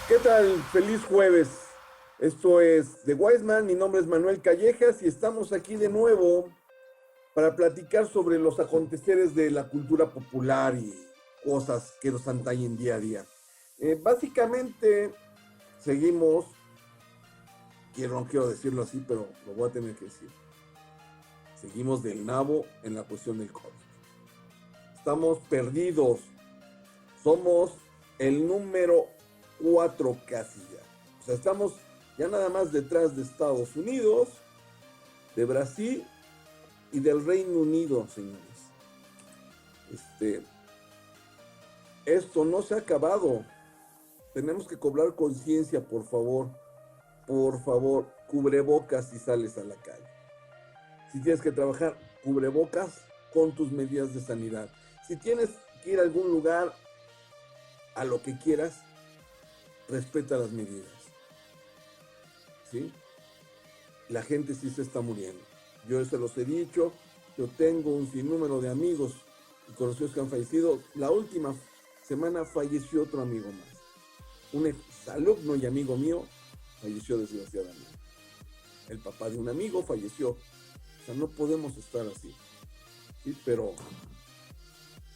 ¿Qué tal? Feliz jueves. Esto es The Wise Man, mi nombre es Manuel Callejas y estamos aquí de nuevo para platicar sobre los aconteceres de la cultura popular y cosas que nos atañen día a día. Básicamente seguimos, no quiero decirlo así, pero lo voy a tener que decir, seguimos del nabo en la cuestión del COVID. Estamos perdidos, somos el número 4 casi ya. O sea, estamos ya nada más detrás de Estados Unidos, de Brasil y del Reino Unido, señores. Este, esto no se ha acabado. Tenemos que cobrar conciencia, por favor. Por favor, cubrebocas si sales a la calle. Si tienes que trabajar, cubrebocas con tus medidas de sanidad. Si tienes que ir a algún lugar, a lo que quieras, respeta las medidas. ¿Sí? La gente sí se está muriendo. Yo se los he dicho, yo tengo un sinnúmero de amigos y conocidos que han fallecido. La última semana falleció otro amigo más. Un exalumno y amigo mío falleció desgraciadamente. El papá de un amigo falleció. O sea, no podemos estar así. ¿Sí? Pero,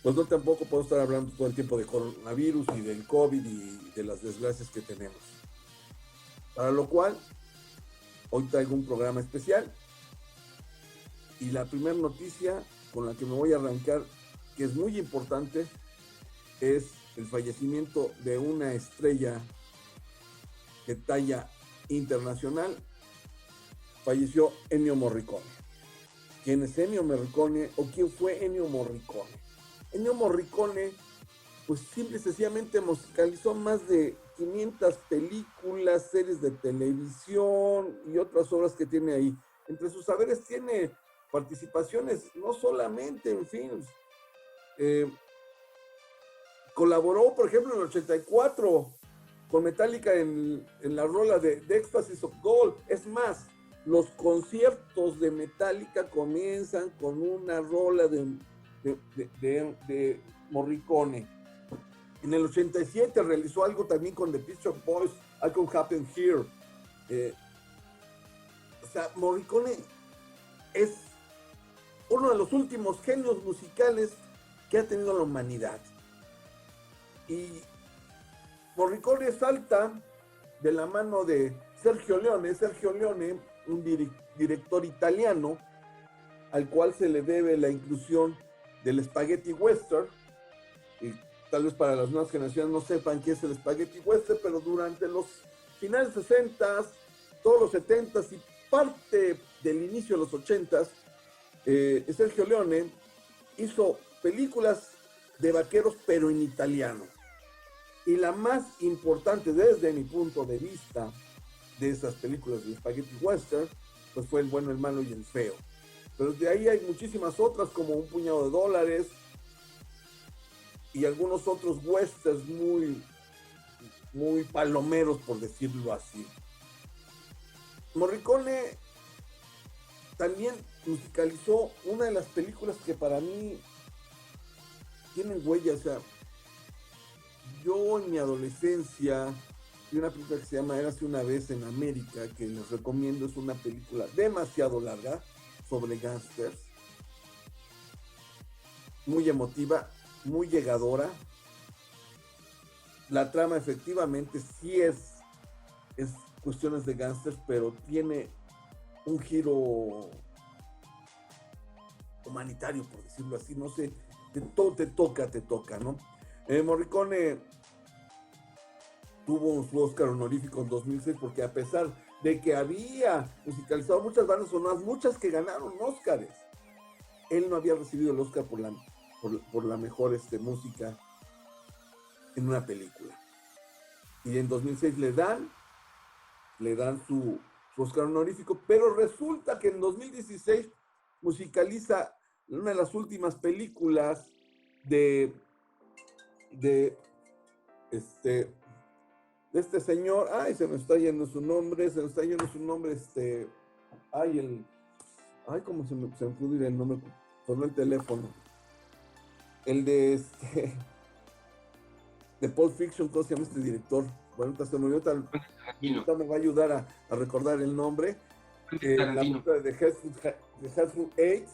pues no tampoco puedo estar hablando todo el tiempo de coronavirus y del COVID y de las desgracias que tenemos. Para lo cual, hoy traigo un programa especial. Y la primera noticia con la que me voy a arrancar, que es muy importante, es el fallecimiento de una estrella de talla internacional. Falleció Ennio Morricone. ¿Quién es Ennio Morricone o quién fue Ennio Morricone? Ennio Morricone, pues simple y sencillamente musicalizó más de 500 películas, series de televisión y otras obras que tiene ahí. Entre sus saberes tiene participaciones no solamente en films. Colaboró, por ejemplo, en el 84 con Metallica en la rola de Ecstasies of Gold. Es más, los conciertos de Metallica comienzan con una rola de Morricone. En el 87 realizó algo también con The Pet Shop Boys, I Could Happen Here. Eh, o sea, Morricone es uno de los últimos genios musicales que ha tenido la humanidad. Y Morricone salta de la mano de Sergio Leone. Sergio Leone, un director italiano, al cual se le debe la inclusión del spaghetti western. Y tal vez para las nuevas generaciones no sepan qué es el spaghetti western, pero durante los finales 60, todos los 70 y parte del inicio de los 80, Sergio Leone hizo películas de vaqueros, pero en italiano. Y la más importante desde mi punto de vista de esas películas de Spaghetti Western, pues fue El bueno, el malo y el feo. Pero de ahí hay muchísimas otras, como Un puñado de dólares y algunos otros westerns muy palomeros, por decirlo así. Morricone también musicalizó una de las películas que para mí tienen huella. O sea, yo en mi adolescencia vi una película que se llama Érase una vez en América, que les recomiendo. Es una película demasiado larga sobre gángsters, muy emotiva, muy llegadora. La trama efectivamente sí es cuestiones de gángsters, pero tiene un giro humanitario, por decirlo así. No sé, te toca, ¿no? Morricone tuvo su Oscar honorífico en 2006 porque, a pesar de que había musicalizado muchas bandas sonoras, muchas que ganaron Oscars, él no había recibido el Oscar por la mejor música en una película. Y en 2006 le dan su Oscar honorífico, pero resulta que en 2016 musicaliza una de las últimas películas de, de este de este señor. Ay, se me está yendo su nombre, cómo se me pudo ir el nombre, sonó el teléfono. El de de Pulp Fiction, ¿cómo se llama este director? Bueno, ahorita me va a ayudar a recordar el nombre. La Tarantino. película de Hateful Eight,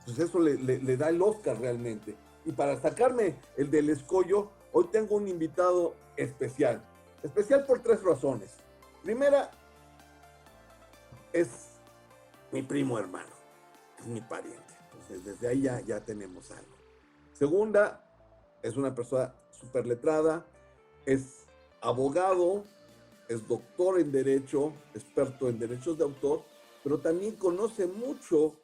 pues eso le da el Oscar realmente. Y para sacarme el del escollo, hoy tengo un invitado especial. Especial por 3 razones. Primera, es mi primo hermano, es mi pariente. Entonces, desde ahí ya tenemos algo. Segunda, es una persona súper letrada, es abogado, es doctor en Derecho, experto en derechos de autor, pero también conoce mucho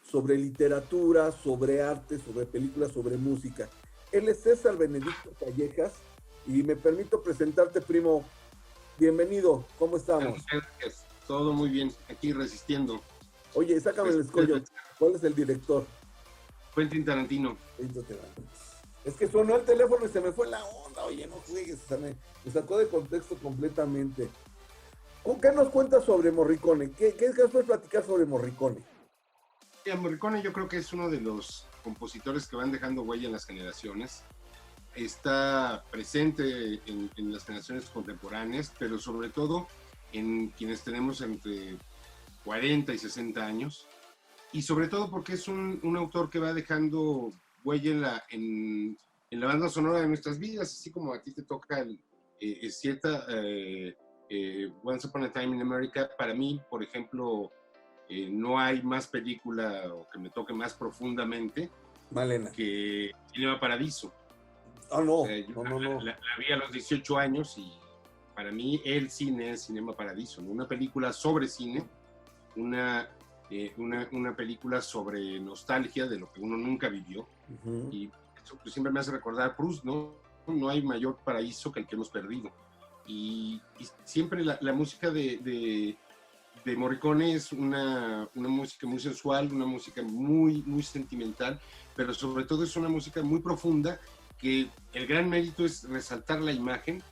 sobre literatura, sobre arte, sobre películas, sobre música. Él es César Benedicto Callejas y me permito presentarte, primo. Bienvenido, ¿cómo estamos? Gracias. Todo muy bien, aquí resistiendo. Oye, sácame el escollo. ¿Cuál es el director? Quentin Tarantino. Es que sonó el teléfono y se me fue la onda. Oye, no juegues, me sacó de contexto completamente. ¿Qué nos cuentas sobre Morricone? ¿Qué puedes platicar sobre Morricone? Morricone yo creo que es uno de los compositores que van dejando huella en las generaciones. Está presente en las generaciones contemporáneas, pero sobre todo en quienes tenemos entre 40 y 60 años. Y sobre todo porque es un autor que va dejando huella en la banda sonora de nuestras vidas, así como a ti te toca cierta Once Upon a Time in America. Para mí, por ejemplo, no hay más película o que me toque más profundamente Malena. que Cinema Paradiso. Oh, no, o sea, no. La vi a los 18 años y para mí el cine es Cinema Paradiso, ¿no? Una película sobre cine, una película sobre nostalgia de lo que uno nunca vivió. Y eso pues, siempre me hace recordar Proust, ¿no? No hay mayor paraíso que el que hemos perdido. Y siempre la música de Morricone es una música muy sensual, una música muy, muy sentimental, pero sobre todo es una música muy profunda, que el gran mérito es resaltar la imagen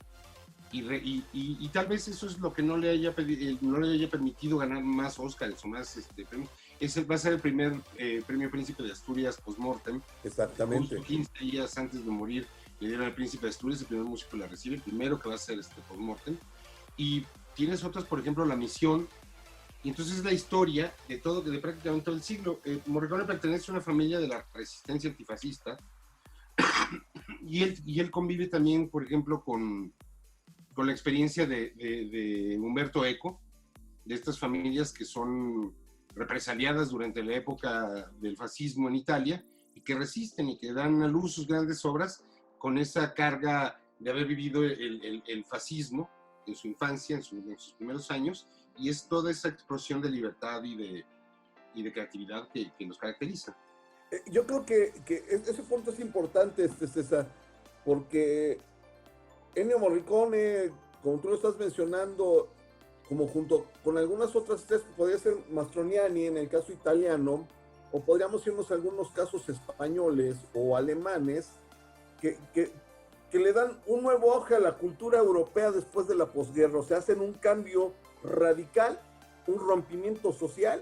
y tal vez eso es lo que no le haya permitido ganar más Óscares o más premios. Ese va a ser el primer premio Príncipe de Asturias post-mortem. Exactamente. Justo 15 días antes de morir le dieron al Príncipe de Asturias, el primer músico la recibe, el primero que va a ser post-mortem. Y tienes otras, por ejemplo, La Misión. Y entonces es la historia de prácticamente todo el siglo. Morricone pertenece a una familia de la resistencia antifascista y él convive también, por ejemplo, con la experiencia de Umberto Eco, de estas familias que son represaliadas durante la época del fascismo en Italia y que resisten y que dan a luz sus grandes obras con esa carga de haber vivido el fascismo en su infancia, en sus primeros años, y es toda esa explosión de libertad y de creatividad que nos caracteriza. Yo creo que ese punto es importante, César, porque Ennio Morricone, como tú lo estás mencionando, como junto con algunas otras tres, podría ser Mastroianni en el caso italiano, o podríamos irnos a algunos casos españoles o alemanes, que le dan un nuevo auge a la cultura europea después de la posguerra, o sea, hacen un cambio radical, un rompimiento social,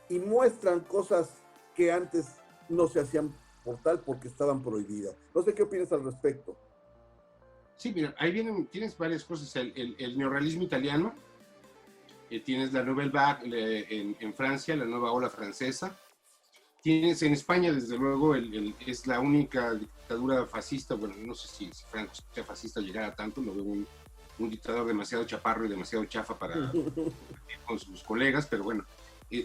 y muestran cosas que antes no se hacían por tal porque estaban prohibidas. No sé qué opinas al respecto. Sí, mira, ahí tienes varias cosas. El neorrealismo italiano, tienes la Nouvelle Vague en Francia, la nueva ola francesa. Tienes en España, desde luego, es la única dictadura fascista. Bueno, no sé si Franco sea fascista llegara tanto, lo veo un dictador demasiado chaparro y demasiado chafa para con sus colegas, pero bueno,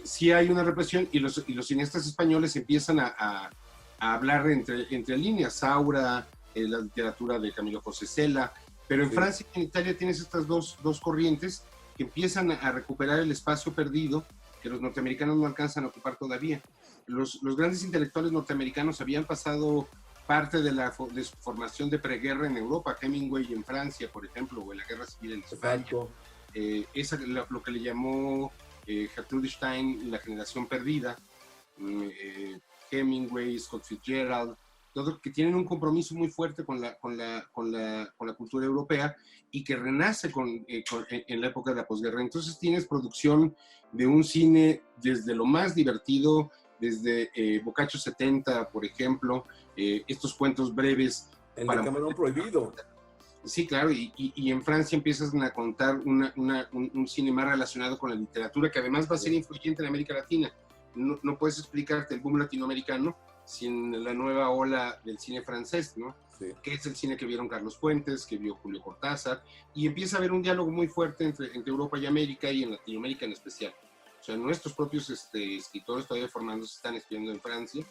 sí hay una represión y los cineastas españoles empiezan a hablar entre líneas. Saura, la literatura de Camilo José Cela, pero en Francia y en Italia tienes estas dos corrientes que empiezan a recuperar el espacio perdido que los norteamericanos no alcanzan a ocupar todavía. Los grandes intelectuales norteamericanos habían pasado parte de su formación de preguerra en Europa, Hemingway en Francia, por ejemplo, o en la Guerra Civil en España. Lo que le llamó Gertrude Stein la generación perdida, Hemingway, Scott Fitzgerald, todos que tienen un compromiso muy fuerte con la cultura europea y que renace en la época de la posguerra. Entonces tienes producción de un cine desde lo más divertido, desde Boccaccio 70, por ejemplo, estos cuentos breves El de Camarón Prohibido. Sí, claro, y en Francia empiezan a contar un cine más relacionado con la literatura, que además va a ser influyente en América Latina. No puedes explicarte el boom latinoamericano sin la nueva ola del cine francés, ¿no? Sí. Que es el cine que vieron Carlos Fuentes, que vio Julio Cortázar, y empieza a haber un diálogo muy fuerte entre Europa y América, y en Latinoamérica en especial. O sea, nuestros propios escritores todavía formándose están escribiendo en Francia,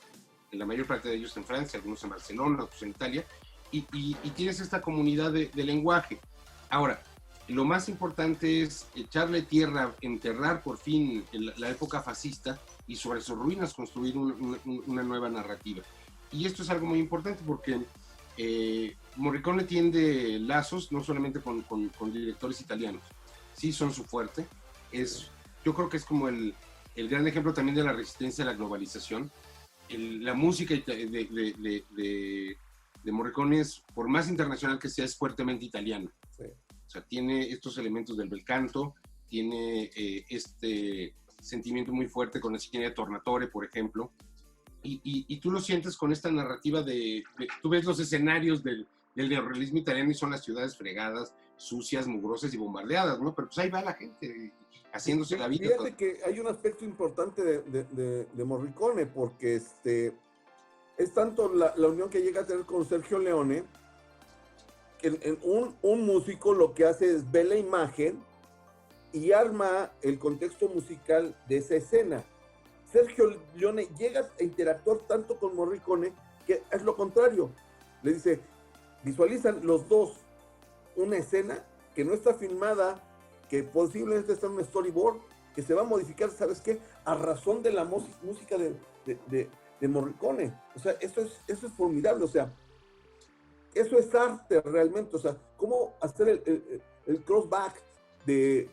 en la mayor parte de ellos en Francia, algunos en Barcelona, otros en Italia, y tienes esta comunidad de lenguaje. Ahora, lo más importante es echarle tierra, enterrar por fin la época fascista y sobre sus ruinas construir una nueva narrativa. Y esto es algo muy importante porque Morricone tiende lazos no solamente con directores italianos, sí son su fuerte, yo creo que es como el gran ejemplo también de la resistencia a la globalización. La música de Morricone es, por más internacional que sea, es fuertemente italiana. Sí. O sea, tiene estos elementos del bel canto, tiene este sentimiento muy fuerte con la cine de Tornatore, por ejemplo, y tú lo sientes con esta narrativa tú ves los escenarios del neorrealismo italiano y son las ciudades fregadas, sucias, mugrosas y bombardeadas, ¿no? Pero pues ahí va la gente haciéndose la vida. Fíjate que hay un aspecto importante de Morricone, porque es tanto la unión que llega a tener con Sergio Leone, que un músico lo que hace es ver la imagen y arma el contexto musical de esa escena. Sergio Leone llega a interactuar tanto con Morricone que es lo contrario. Le dice, visualizan los dos una escena que no está filmada, que posiblemente está en un storyboard, que se va a modificar, ¿sabes qué? A razón de la música de Morricone. O sea, eso es formidable, o sea, eso es arte realmente, o sea, cómo hacer el crossback, el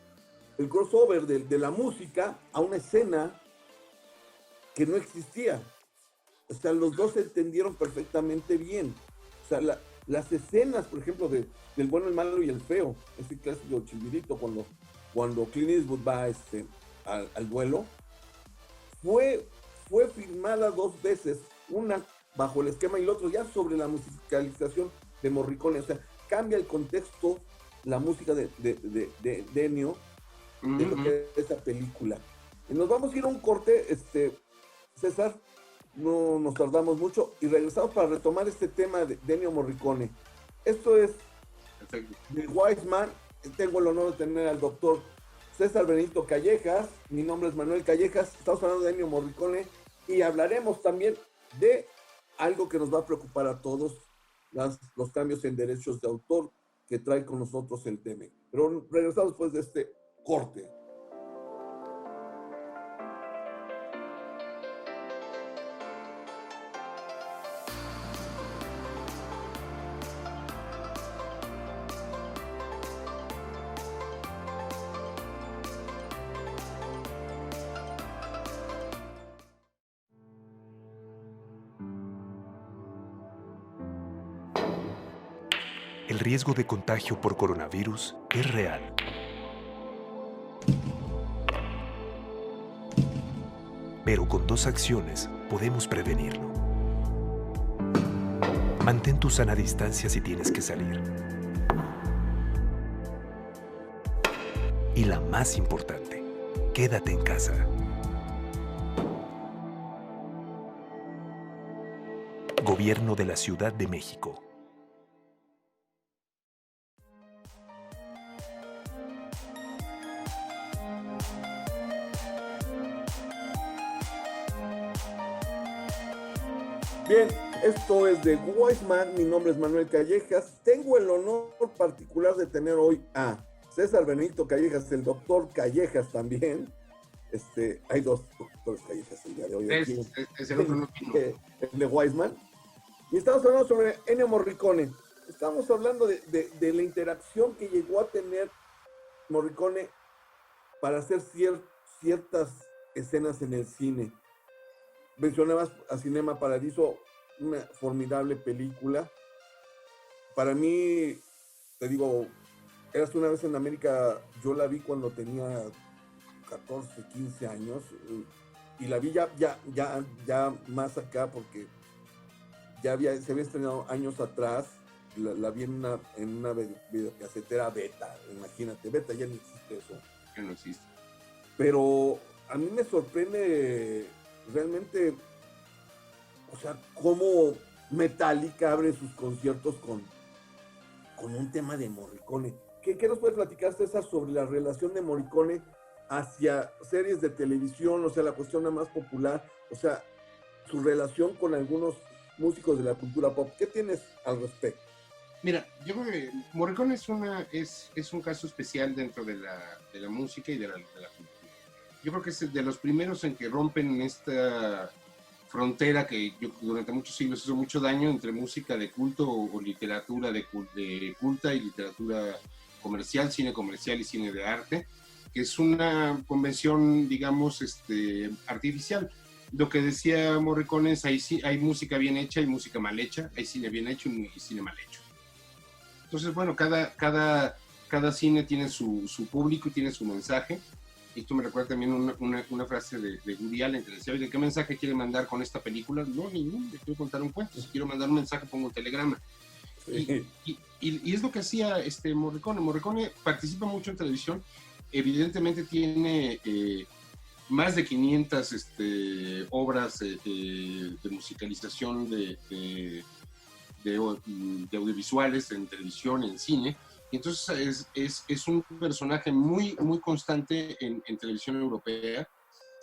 crossover de la música a una escena que no existía. O sea, los dos se entendieron perfectamente bien. O sea, las escenas, por ejemplo, del bueno, el malo y el feo, ese clásico Chilvirito, cuando Clint Eastwood va al duelo, fue filmada dos veces, una bajo el esquema y el otro ya sobre la musicalización de Morricone. O sea, cambia el contexto, la música de Ennio, de lo que es esa película. Y nos vamos a ir a un corte, César, no nos tardamos mucho, y regresamos para retomar este tema de Ennio Morricone. Esto es The Wise Man. Tengo el honor de tener al doctor César Benito Callejas. Mi nombre es Manuel Callejas. Estamos hablando de Ennio Morricone y hablaremos también de algo que nos va a preocupar a todos, los cambios en derechos de autor que trae con nosotros el tema. Pero regresamos después de este corte. El riesgo de contagio por coronavirus es real. Pero con 2 acciones podemos prevenirlo. Mantén tu sana distancia si tienes que salir. Y la más importante, quédate en casa. Gobierno de la Ciudad de México. Bien, esto es The Wise Man. Mi nombre es Manuel Callejas. Tengo el honor particular de tener hoy a César Benito Callejas, el doctor Callejas también. Hay 2 doctores Callejas el día de hoy. Es el otro, el de Wise Man. Y estamos hablando sobre Ennio Morricone. Estamos hablando de la interacción que llegó a tener Morricone para hacer ciertas escenas en el cine. Mencionabas a Cinema Paradiso, una formidable película. Para mí, te digo, Érase una vez en América, yo la vi cuando tenía 14, 15 años, y la vi ya más acá porque se había estrenado años atrás, la vi en una videocasetera beta, imagínate, beta ya no existe eso. Que no existe. Pero a mí me sorprende realmente, o sea, cómo Metallica abre sus conciertos con un tema de Morricone. ¿Qué nos puedes platicar, César, sobre la relación de Morricone hacia series de televisión, o sea, la cuestión más popular, o sea, su relación con algunos músicos de la cultura pop? ¿Qué tienes al respecto? Mira, yo creo que Morricone es un caso especial dentro de la música y de la cultura. Yo creo que es de los primeros en que rompen esta frontera que durante muchos siglos hizo mucho daño entre música de culto o literatura de culta y literatura comercial, cine comercial y cine de arte, que es una convención, digamos, artificial. Lo que decía Morricone es, hay música bien hecha y música mal hecha, hay cine bien hecho y cine mal hecho. Entonces, bueno, cada cine tiene su público y tiene su mensaje. Y esto me recuerda también una frase de Woody Allen que decía: ¿de qué mensaje quiere mandar con esta película? No, ninguno, le quiero contar un cuento. Si quiero mandar un mensaje, pongo un telegrama. Sí. Y es lo que hacía Morricone. Morricone participa mucho en televisión. Evidentemente tiene más de 500 obras de musicalización de audiovisuales en televisión, en cine. Y entonces es un personaje muy, muy constante en televisión europea.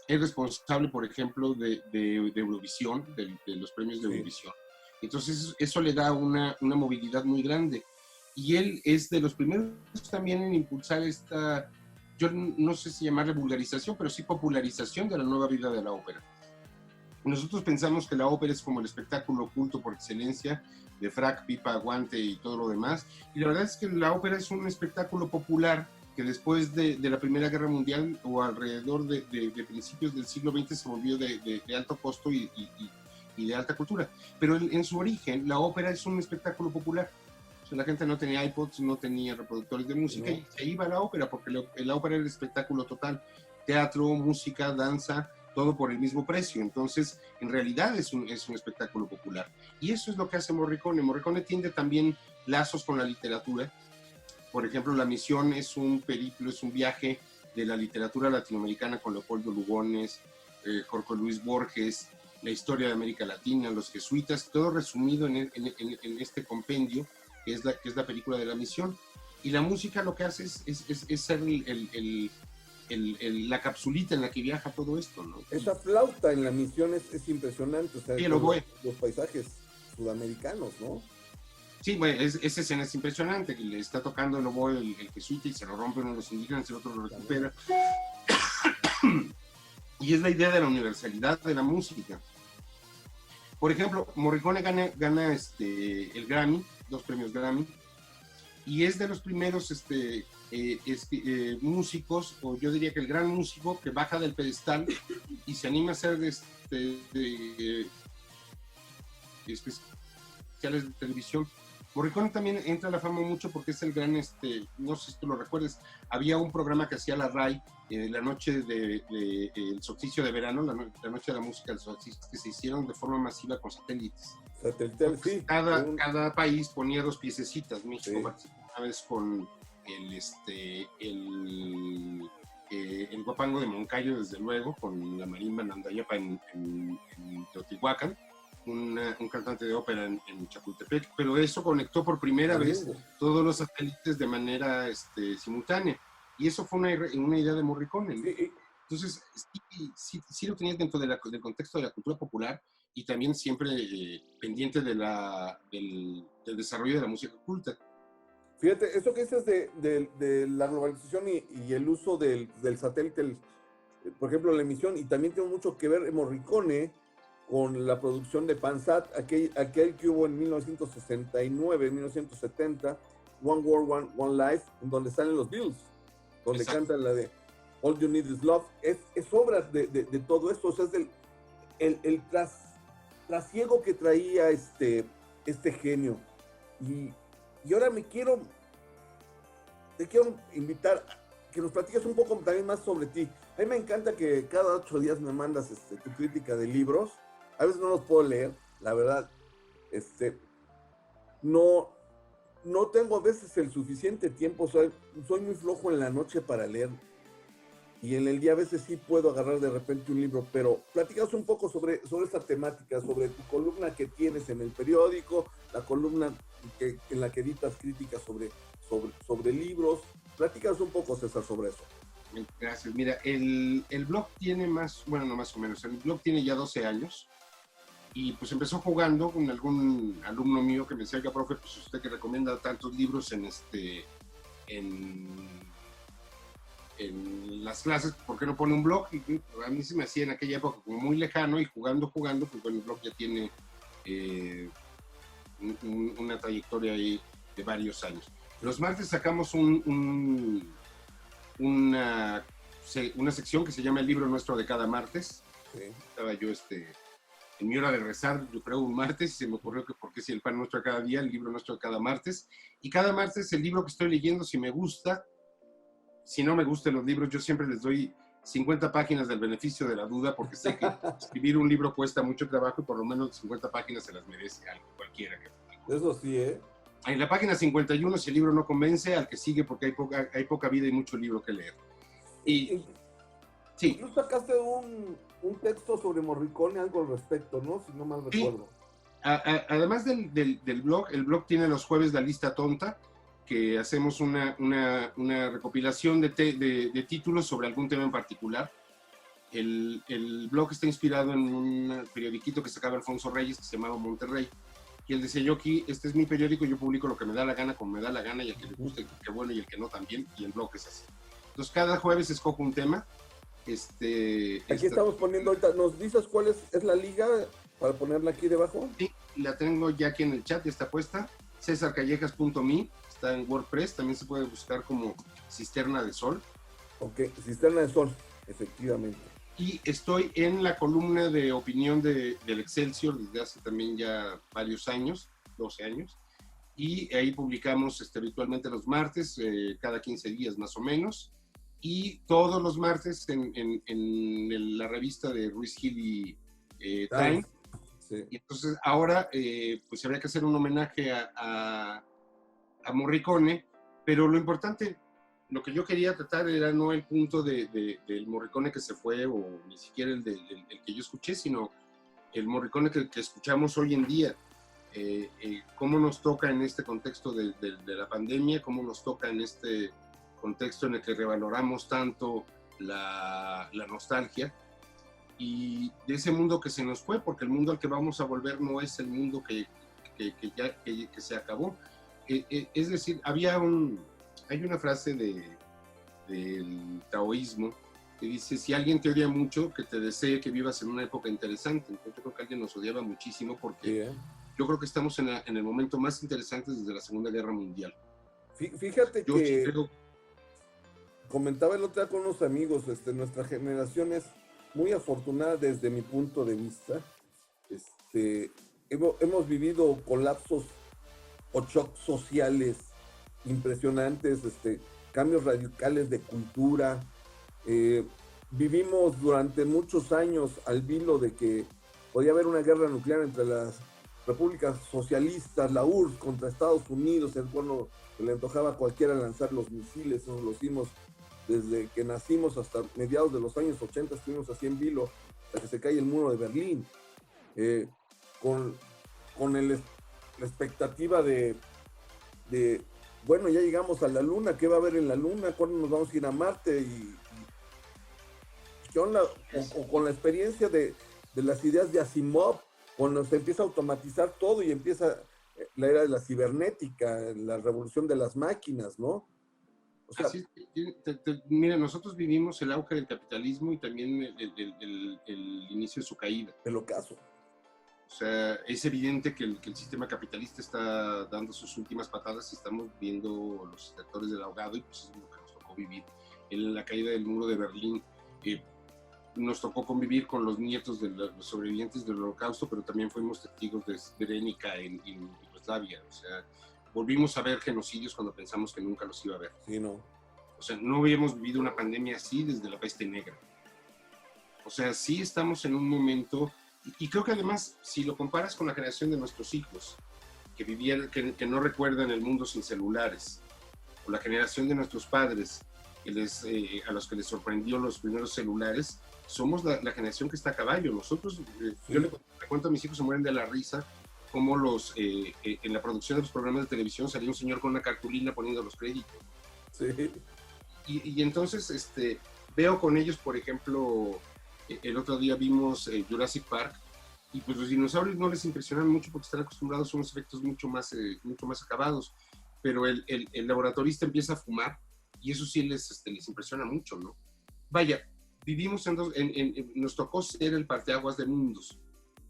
Es responsable, por ejemplo, de Eurovisión, de los premios de Eurovisión. Entonces eso le da una movilidad muy grande. Y él es de los primeros también en impulsar esta, yo no sé si llamarle vulgarización, pero sí popularización de la nueva vida de la ópera. Nosotros pensamos que la ópera es como el espectáculo oculto por excelencia, de frac, pipa, guante y todo lo demás. Y la verdad es que la ópera es un espectáculo popular que después de la Primera Guerra Mundial o alrededor de principios del siglo XX se volvió de alto costo y de alta cultura. Pero en su origen, la ópera es un espectáculo popular. O sea, la gente no tenía iPods, no tenía reproductores de música y se iba a la ópera porque la ópera era el espectáculo total. Teatro, música, danza, todo por el mismo precio. Entonces, en realidad es un espectáculo popular. Y eso es lo que hace Morricone. Morricone tiene también lazos con la literatura. Por ejemplo, La Misión es un periplo, es un viaje de la literatura latinoamericana con Leopoldo Lugones, Jorge Luis Borges, la historia de América Latina, los jesuitas, todo resumido en este compendio que es la película de La Misión. Y la música lo que hace es ser la capsulita en la que viaja todo esto, ¿no? Esa flauta en La Misión es impresionante, o sea, sí, los paisajes sudamericanos, ¿no? Sí, bueno, esa escena es impresionante, que le está tocando el oboe el jesuita y se lo rompe uno de los indígenas y el otro lo recupera. Y es la idea de la universalidad de la música. Por ejemplo, Morricone gana el Grammy, 2 premios Grammy, y es de los primeros músicos, o yo diría que el gran músico que baja del pedestal y se anima a hacer especiales de televisión. Morricone también entra a la fama mucho porque es el gran, no sé si tú lo recuerdes, había un programa que hacía la RAI, la noche el solsticio de verano, la noche de la música del solsticio, que se hicieron de forma masiva con satélites. Sí. Cada país ponía 2 piececitas. México participó una vez con el Guapango de Moncayo, desde luego, con la marimba Nandayapa en Teotihuacán, un cantante de ópera en Chapultepec, pero eso conectó por primera vez todos los satélites de manera simultánea, y eso fue una idea de Morricone, ¿no? Entonces sí lo tenía dentro del contexto de la cultura popular y también siempre pendiente del desarrollo de la música culta. Fíjate, eso que dices de la globalización y el uso del satélite, por ejemplo, la emisión, y también tiene mucho que ver Morricone con la producción de Pansat, aquel que hubo en 1969, 1970, One World, One Life, en donde salen los Beatles, donde cantan la de All You Need Is Love. Es obra de todo esto, o sea, es el trasiego que traía este genio. Y ahora te quiero invitar a que nos platiques un poco también más sobre ti. A mí me encanta que cada 8 días me mandas tu crítica de libros. A veces no los puedo leer, la verdad. No no tengo a veces el suficiente tiempo, soy muy flojo en la noche para leer y en el día a veces sí puedo agarrar de repente un libro, pero platicas un poco sobre esta temática, sobre tu columna que tienes en el periódico, la columna en la que editas críticas sobre libros. Platicas un poco, César, sobre eso. Gracias. Mira, el blog tiene no más o menos, el blog tiene ya 12 años y pues empezó jugando con algún alumno mío que me decía, que profe, pues usted que recomienda tantos libros en las clases, ¿por qué no pone un blog? Y a mí se me hacía en aquella época como muy lejano y jugando, pues bueno, el blog ya tiene una trayectoria ahí de varios años. Los martes sacamos una sección que se llama El Libro Nuestro de cada martes. Sí. Estaba yo en mi hora de rezar, yo creo un martes, y se me ocurrió que porque si el pan nuestro de cada día, el libro nuestro de cada martes. Y cada martes el libro que estoy leyendo, si me gusta, si no me gustan los libros, yo siempre les doy 50 páginas del beneficio de la duda, porque sé que escribir un libro cuesta mucho trabajo y por lo menos 50 páginas se las merece cualquiera que publique. Eso sí, ¿eh? En la página 51, si el libro no convence, al que sigue, porque hay poca vida y mucho libro que leer. Y sí. Tú sacaste un texto sobre Morricone, algo al respecto, ¿no? Si no mal recuerdo. Además del blog, el blog tiene los jueves la lista tonta, que hacemos una recopilación de títulos sobre algún tema en particular. El blog está inspirado en un periodiquito que sacaba Alfonso Reyes, que se llamaba Monterrey. Y él decía, yo aquí, este es mi periódico, yo publico lo que me da la gana, como me da la gana, y al que le guste, que bueno, y el que no también, y el blog es así. Entonces, cada jueves escojo un tema. Aquí estamos poniendo ahorita, ¿nos dices cuál es la liga para ponerla aquí debajo? Sí, la tengo ya aquí en el chat, ya está puesta. cesarcallejas.me, está en WordPress, también se puede buscar como Cisterna de Sol. Ok, Cisterna de Sol, efectivamente. Y estoy en la columna de opinión del Excelsior desde hace también ya varios años, 12 años, y ahí publicamos habitualmente los martes, cada 15 días más o menos, y todos los martes en la revista de Ruiz Gil y Time. Sí. Y entonces ahora pues habría que hacer un homenaje a Morricone, pero lo importante, lo que yo quería tratar era no el punto del Morricone que se fue, o ni siquiera el que yo escuché, sino el Morricone que escuchamos hoy en día. Cómo nos toca en este contexto de la pandemia, cómo nos toca en este contexto en el que revaloramos tanto la nostalgia, y de ese mundo que se nos fue, porque el mundo al que vamos a volver no es el mundo que se acabó. Es decir, hay una frase del taoísmo que dice, si alguien te odia mucho, que te desee que vivas en una época interesante. Entonces yo creo que alguien nos odiaba muchísimo, porque yo creo que estamos en el momento más interesante desde la Segunda Guerra Mundial. Fíjate que comentaba el otro día con unos amigos, nuestra generación es muy afortunada desde mi punto de vista. Hemos vivido colapsos o shocks sociales impresionantes, cambios radicales de cultura. Vivimos durante muchos años al vilo de que podía haber una guerra nuclear entre las repúblicas socialistas, la URSS contra Estados Unidos, el cual se le antojaba a cualquiera lanzar los misiles. Eso lo hicimos desde que nacimos hasta mediados de los años 80, estuvimos así en vilo hasta que se cae el muro de Berlín, con la expectativa de bueno, ya llegamos a la luna, ¿qué va a haber en la luna? ¿Cuándo nos vamos a ir a Marte? ¿Qué onda? O con la experiencia de las ideas de Asimov, cuando se empieza a automatizar todo y empieza la era de la cibernética, la revolución de las máquinas, ¿no? O sea, así, mira, nosotros vivimos el auge del capitalismo y también el inicio de su caída. El ocaso. O sea, es evidente que el sistema capitalista está dando sus últimas patadas y estamos viendo los sectores del ahogado, y pues es lo que nos tocó vivir. En la caída del muro de Berlín nos tocó convivir con los nietos de los sobrevivientes del Holocausto, pero también fuimos testigos de Srebrenica en Yugoslavia. O sea, volvimos a ver genocidios cuando pensamos que nunca los iba a ver. Sí, no. O sea, no habíamos vivido una pandemia así desde la peste negra. O sea, sí estamos en un momento, y creo que además, si lo comparas con la generación de nuestros hijos, vivían, que no recuerdan el mundo sin celulares, o la generación de nuestros padres, a los que les sorprendió los primeros celulares, somos la generación que está a caballo. Nosotros, yo le cuento a mis hijos, se mueren de la risa, como en la producción de los programas de televisión salía un señor con una cartulina poniendo los créditos. Sí. Y entonces veo con ellos, por ejemplo, el otro día vimos Jurassic Park, y pues los dinosaurios no les impresionan mucho porque están acostumbrados a unos efectos mucho más acabados, pero el laboratorista empieza a fumar y eso sí les impresiona mucho, ¿no? Vaya, vivimos nos tocó ser el parteaguas de mundos,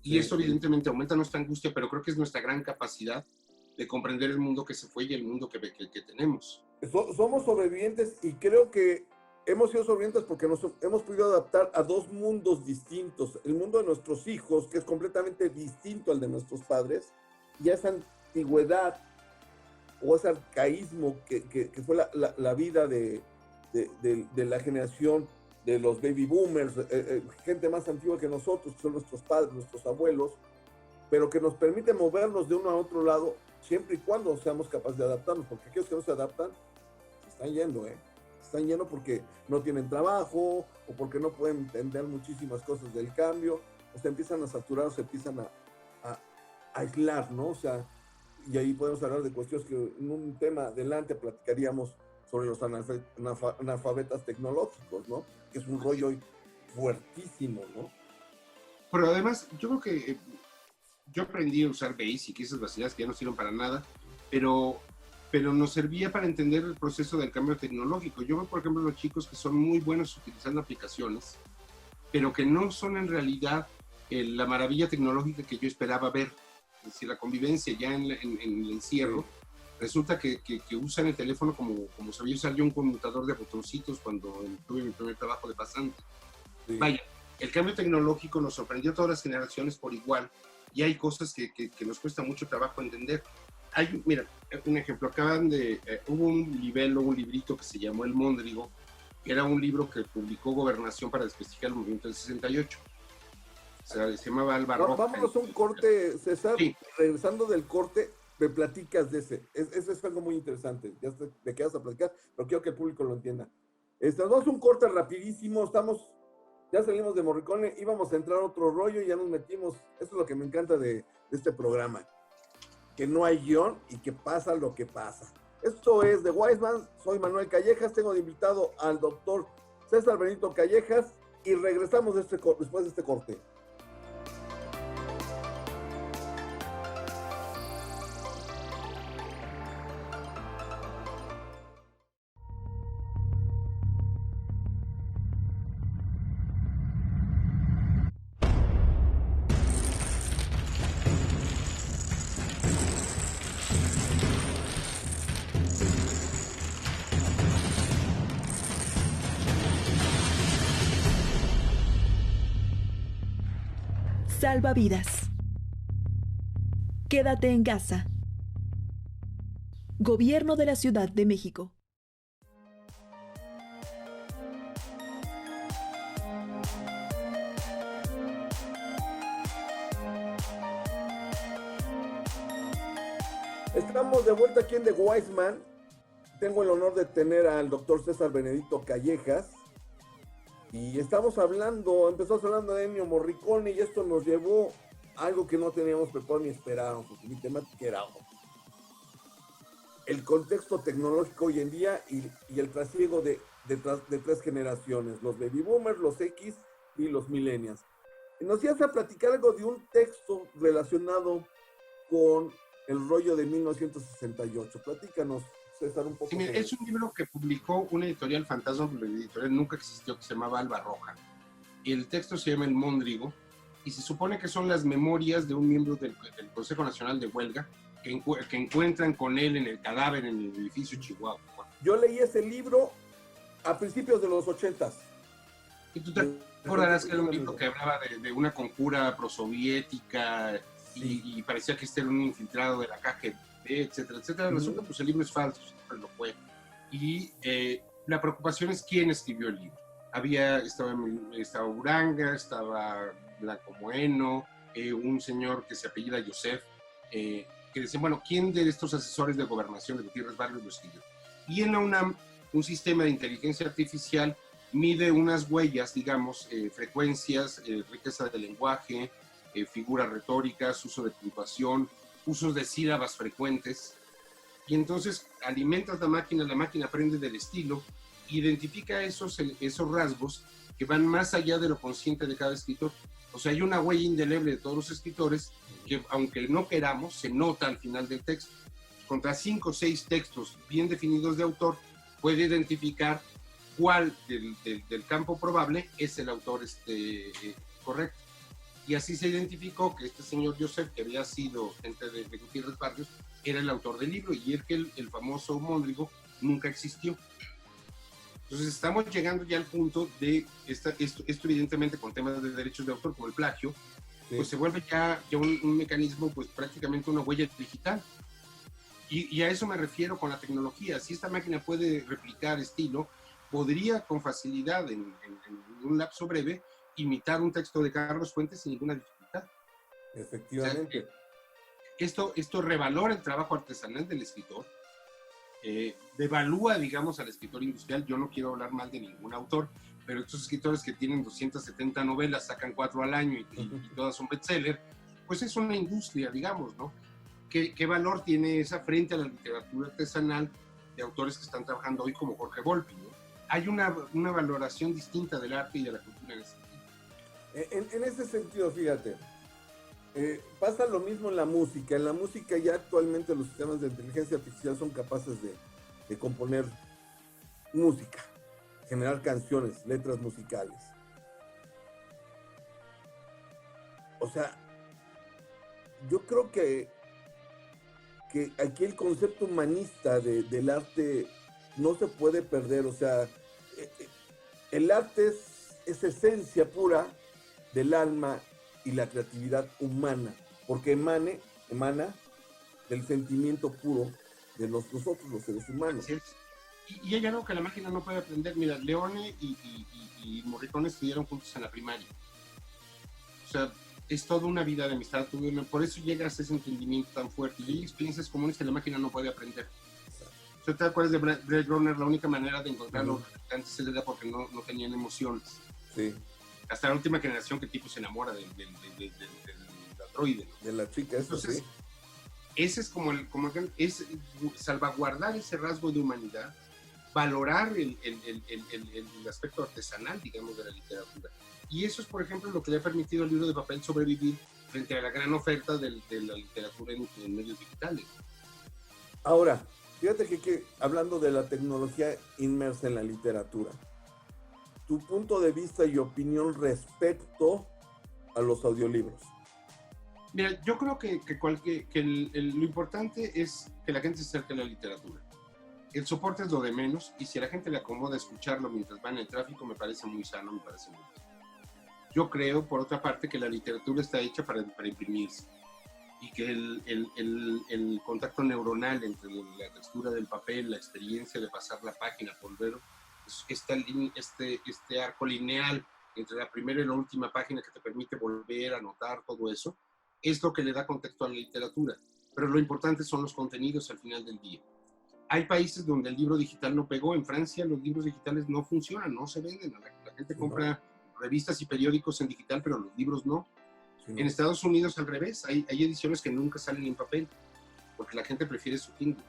y eso evidentemente aumenta nuestra angustia, pero creo que es nuestra gran capacidad de comprender el mundo que se fue y el mundo que tenemos. Somos sobrevivientes, y creo que hemos sido sobrevivientes porque nos hemos podido adaptar a dos mundos distintos. El mundo de nuestros hijos, que es completamente distinto al de nuestros padres, y esa antigüedad o ese arcaísmo que fue la vida de la generación de los baby boomers, gente más antigua que nosotros, que son nuestros padres, nuestros abuelos, pero que nos permite movernos de uno a otro lado siempre y cuando seamos capaces de adaptarnos, porque aquellos que no se adaptan están yendo, están yendo porque no tienen trabajo o porque no pueden entender muchísimas cosas del cambio, o se empiezan a saturar, o se empiezan a aislar, ¿no? O sea, y ahí podemos hablar de cuestiones que en un tema adelante platicaríamos sobre los analfabetas tecnológicos, ¿no? Que es un rollo fuertísimo, ¿no? Pero además, yo creo que yo aprendí a usar Basic y esas vaciladas que ya no sirven para nada, pero nos servía para entender el proceso del cambio tecnológico. Yo veo, por ejemplo, los chicos que son muy buenos utilizando aplicaciones, pero que no son en realidad la maravilla tecnológica que yo esperaba ver. Es decir, la convivencia ya en el encierro, resulta que usan el teléfono como sabía usar yo un conmutador de botoncitos cuando tuve mi primer trabajo de pasante. Sí. Vaya, el cambio tecnológico nos sorprendió a todas las generaciones por igual, y hay cosas que nos cuesta mucho trabajo entender. Mira, un ejemplo, hubo un librito que se llamó El Móndrigo, que era un libro que publicó Gobernación para desprestigiar el movimiento del 68. O sea, se llamaba Alba Roja. Vámonos a un corte, César. Sí. Regresando del corte, me platicas de ese. Eso es algo muy interesante. Ya te quedas a platicar, pero quiero que el público lo entienda. Nos vamos a un corte rapidísimo. Ya salimos de Morricone, íbamos a entrar a otro rollo y ya nos metimos. Eso es lo que me encanta de este programa. Que no hay guión y que pasa lo que pasa. Esto es The Wise Man. Soy Manuel Callejas. Tengo de invitado al doctor César Benito Callejas y regresamos después de este corte. Salva vidas. Quédate en casa. Gobierno de la Ciudad de México. Estamos de vuelta aquí en The Wise Man. Tengo el honor de tener al doctor César Benedito Callejas. Y empezamos hablando de Ennio Morricone, y esto nos llevó a algo que no teníamos preparado ni esperábamos, porque mi temática era el contexto tecnológico hoy en día y el trasiego de tres generaciones, los baby boomers, los X y los millennials. Y nos ibas a platicar algo de un texto relacionado con el rollo de 1968. Platícanos, César, un poco. Sí, mira, es un libro que publicó una editorial fantasma, pero la editorial nunca existió, que se llamaba Alba Roja. Y el texto se llama El Móndrigo, y se supone que son las memorias de un miembro del Consejo Nacional de Huelga que encuentran con él en el cadáver en el edificio Chihuahua. Yo leí ese libro a principios de los 80s. Y tú te acordarás que era un libro que hablaba de una conjura prosoviética, sí, y parecía que este era un infiltrado de la KGB, etcétera, etcétera. Resulta, pues el libro es falso, siempre lo fue. Y la preocupación es quién escribió el libro. Estaba Uranga, estaba Blanco Moeno, un señor que se apellida Joseph, que decían, bueno, ¿quién de estos asesores de gobernación de Gutiérrez Barrios lo escribió? Y en la UNAM, un sistema de inteligencia artificial mide unas huellas, digamos, frecuencias, riqueza de lenguaje, figuras retóricas, uso de puntuación, usos de sílabas frecuentes, y entonces alimentas la máquina aprende del estilo, identifica esos rasgos que van más allá de lo consciente de cada escritor. O sea, hay una huella indeleble de todos los escritores que, aunque no queramos, se nota al final del texto. Contra 5 o 6 textos bien definidos de autor, puede identificar cuál del campo probable es el autor correcto. Y así se identificó que este señor Joseph, que había sido gente de Gutiérrez Barrios, era el autor del libro, y el famoso Móndrigo nunca existió. Entonces estamos llegando ya al punto de esto evidentemente con temas de derechos de autor como el plagio, sí, pues se vuelve ya un mecanismo, pues prácticamente una huella digital. Y a eso me refiero con la tecnología. Si esta máquina puede replicar estilo, podría con facilidad en un lapso breve imitar un texto de Carlos Fuentes sin ninguna dificultad. Efectivamente. O sea, esto revalora el trabajo artesanal del escritor, devalúa, digamos, al escritor industrial. Yo no quiero hablar mal de ningún autor, pero estos escritores que tienen 270 novelas, sacan 4 al año y todas son bestseller, pues es una industria, digamos, ¿no? ¿Qué valor tiene esa frente a la literatura artesanal de autores que están trabajando hoy como Jorge Volpi, ¿no? Hay una valoración distinta del arte y de la cultura en ese sentido. En ese sentido, fíjate, pasa lo mismo en la música. En la música ya actualmente los sistemas de inteligencia artificial son capaces de componer música, generar canciones, letras musicales. O sea, yo creo que aquí el concepto humanista del arte no se puede perder. O sea, el arte es esencia pura del alma y la creatividad humana, porque emana del sentimiento puro de nosotros, los seres humanos. Y hay algo que la máquina no puede aprender. Mira, Leone y Morricone estudiaron juntos en la primaria. O sea, es toda una vida de amistad. Por eso llegas a ese entendimiento tan fuerte. Y hay experiencias comunes que la máquina no puede aprender. O sea, ¿te acuerdas de Blade Runner? La única manera de encontrarlo antes era porque no tenían emociones. Sí. Hasta la última generación que el tipo se enamora del androide, ¿no? De la chica. Entonces, sí, ese es es salvaguardar ese rasgo de humanidad, valorar el aspecto artesanal, digamos, de la literatura. Y eso es, por ejemplo, lo que le ha permitido al libro de papel sobrevivir frente a la gran oferta de la literatura en medios digitales. Ahora, fíjate que hablando de la tecnología inmersa en la literatura, tu punto de vista y opinión respecto a los audiolibros. Mira, yo creo que lo importante es que la gente se acerque a la literatura. El soporte es lo de menos, y si a la gente le acomoda escucharlo mientras va en el tráfico, me parece muy sano, me parece muy bien. Yo creo, por otra parte, que la literatura está hecha para imprimirse, y que el contacto neuronal entre la textura del papel, la experiencia de pasar la página por ver este arco lineal entre la primera y la última página que te permite volver a anotar todo eso, es lo que le da contexto a la literatura. Pero lo importante son los contenidos al final del día. Hay países donde el libro digital no pegó. En Francia los libros digitales no funcionan, no se venden. La gente compra revistas y periódicos en digital, pero los libros no. Sí, no. En Estados Unidos al revés, hay ediciones que nunca salen en papel, porque la gente prefiere su Kindle.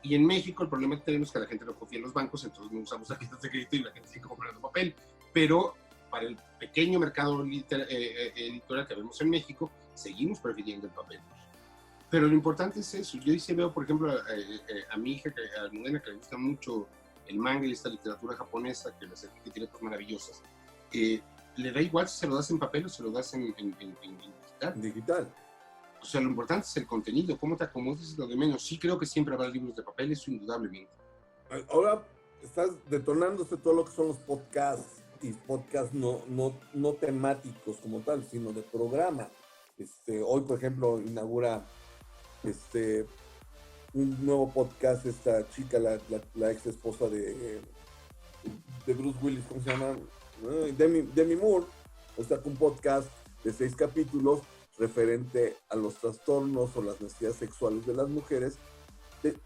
Y en México el problema que tenemos es que la gente no confía en los bancos, entonces no usamos tarjetas de crédito y la gente sigue comprando papel. Pero para el pequeño mercado editorial que vemos en México, seguimos prefiriendo el papel. Pero lo importante es eso. Yo sí veo, por ejemplo, a mi hija, a Almudena, que le gusta mucho el manga y esta literatura japonesa, que tiene cosas maravillosas. Le da igual si se lo das en papel o se lo das en digital. Digital. O sea, lo importante es el contenido, cómo te acomodas es lo de menos. Sí creo que siempre habrá libros de papel, eso indudablemente. Ahora estás detonándose todo lo que son los podcasts, y podcasts no temáticos como tal, sino de programa. Hoy, por ejemplo, inaugura un nuevo podcast esta chica, la ex esposa de Bruce Willis, ¿cómo se llama? Demi Moore. O sea, un podcast de 6 capítulos referente a los trastornos o las necesidades sexuales de las mujeres,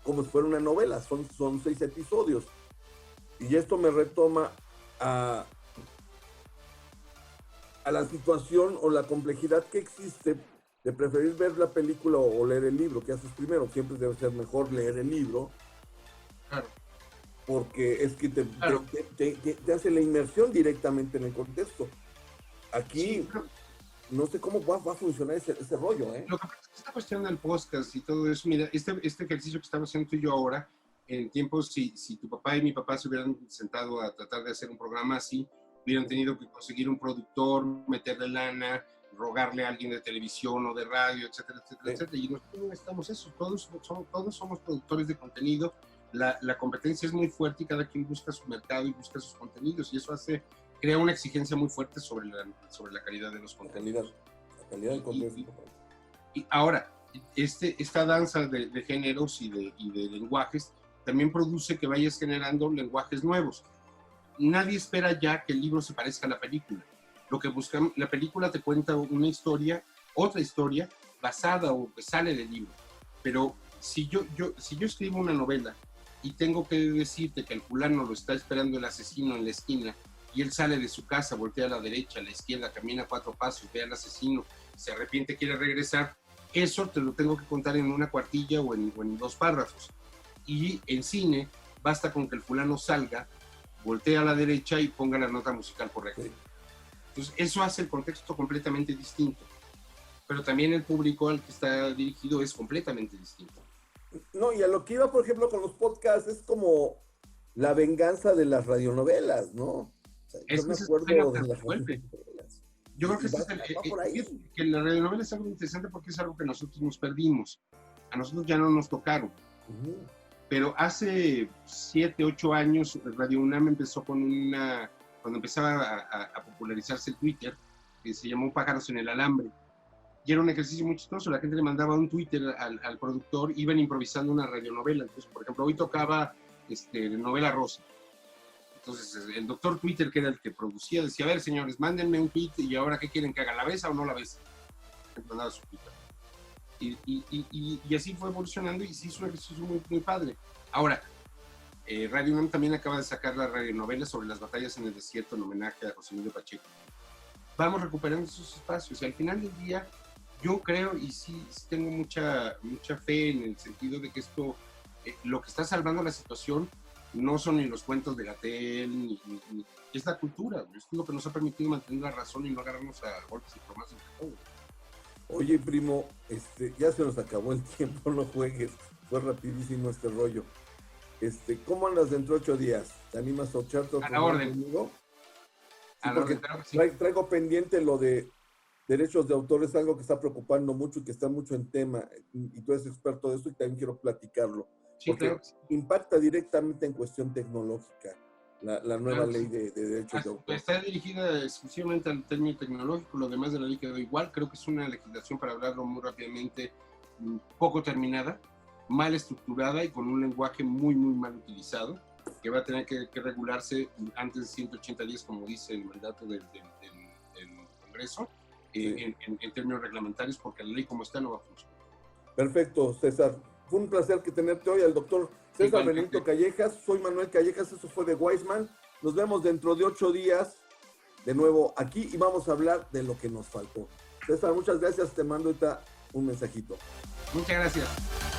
como si fuera una novela, son 6 episodios. Y esto me retoma a la situación o la complejidad que existe de preferir ver la película o leer el libro. ¿Qué haces primero? Siempre debe ser mejor leer el libro. Claro. Porque es que Claro. te hace la inmersión directamente en el contexto. Aquí Sí, pero no sé cómo va a funcionar ese rollo, ¿eh? lo que pasa es que esta cuestión del podcast y todo eso, mira, este ejercicio que estamos haciendo tú y yo ahora, en tiempos, si tu papá y mi papá se hubieran sentado a tratar de hacer un programa así, hubieran tenido que conseguir un productor, meterle lana, rogarle a alguien de televisión o de radio, etcétera, etcétera, Sí. etcétera. Y nosotros no necesitamos eso, todos somos productores de contenido. La competencia es muy fuerte y cada quien busca su mercado y busca sus contenidos, y eso crea una exigencia muy fuerte sobre la calidad de los contenidos. La calidad del contenido es importante. Y ahora, esta danza de géneros y de lenguajes también produce que vayas generando lenguajes nuevos. Nadie espera ya que el libro se parezca a la película. Lo que buscamos, la película te cuenta una historia, otra historia, basada o que sale del libro. Pero si yo escribo una novela y tengo que decirte que el fulano lo está esperando el asesino en la esquina, y él sale de su casa, voltea a la derecha, a la izquierda, camina 4 pasos, ve al asesino, se arrepiente, quiere regresar, eso te lo tengo que contar en una cuartilla o en 2 párrafos. Y en cine basta con que el fulano salga, voltea a la derecha y ponga la nota musical correcta. Sí. Entonces eso hace el contexto completamente distinto. Pero también el público al que está dirigido es completamente distinto. No, y a lo que iba, por ejemplo, con los podcasts, es como la venganza de las radionovelas, ¿no? O sea, yo me acuerdo de las radionovelas. Yo creo que por ahí. que la radionovela es algo interesante porque es algo que nosotros nos perdimos. A nosotros ya no nos tocaron. Uh-huh. Pero hace 7, 8 años, Radio UNAM empezó cuando empezaba a popularizarse el Twitter, que se llamó Pájaros en el Alambre. Y era un ejercicio muy chistoso. La gente le mandaba un Twitter al productor, iban improvisando una radionovela. Entonces, por ejemplo, hoy tocaba Novela Rosa. Entonces, el doctor Twitter, que era el que producía, decía: a ver, señores, mándenme un tweet, y ahora, ¿qué quieren que haga? ¿La besa o no la besa? Mandaba su Twitter. Y así fue evolucionando, y sí es un ejercicio muy, muy padre. Ahora, Radio UNAM también acaba de sacar la radionovela sobre las batallas en el desierto en homenaje a José Emilio Pacheco. Vamos recuperando esos espacios, y al final del día yo creo, y sí tengo mucha fe en el sentido de que esto, lo que está salvando la situación no son ni los cuentos de Gatell, ni es la cultura. Es lo que nos ha permitido mantener la razón y no agarrarnos a golpes y bromas entre todos. Oye, primo, ya se nos acabó el tiempo, no juegues, fue rapidísimo este rollo. ¿Cómo andas dentro de 8 días? ¿Te animas a echar todo A la orden. conmigo? Sí, A la porque orden, claro que sí. traigo pendiente lo de derechos de autor, es algo que está preocupando mucho y que está mucho en tema, y tú eres experto de esto y también quiero platicarlo. Sí, porque claro que sí. impacta directamente en cuestión tecnológica la nueva ley de derechos de autor. Está dirigida exclusivamente al término tecnológico, lo demás de la ley quedó igual. Creo que es una legislación, para hablarlo muy rápidamente, poco terminada, mal estructurada y con un lenguaje muy, muy mal utilizado, que va a tener que regularse antes de 180 días, como dice el mandato del Congreso, Sí. en términos reglamentarios, porque la ley como está no va a funcionar. Perfecto, César. Fue un placer que tenerte hoy al doctor César Benito Callejas. Soy Manuel Callejas, eso fue de Wiseman. Nos vemos dentro de 8 días de nuevo aquí y vamos a hablar de lo que nos faltó. César, muchas gracias. Te mando ahorita un mensajito. Muchas gracias.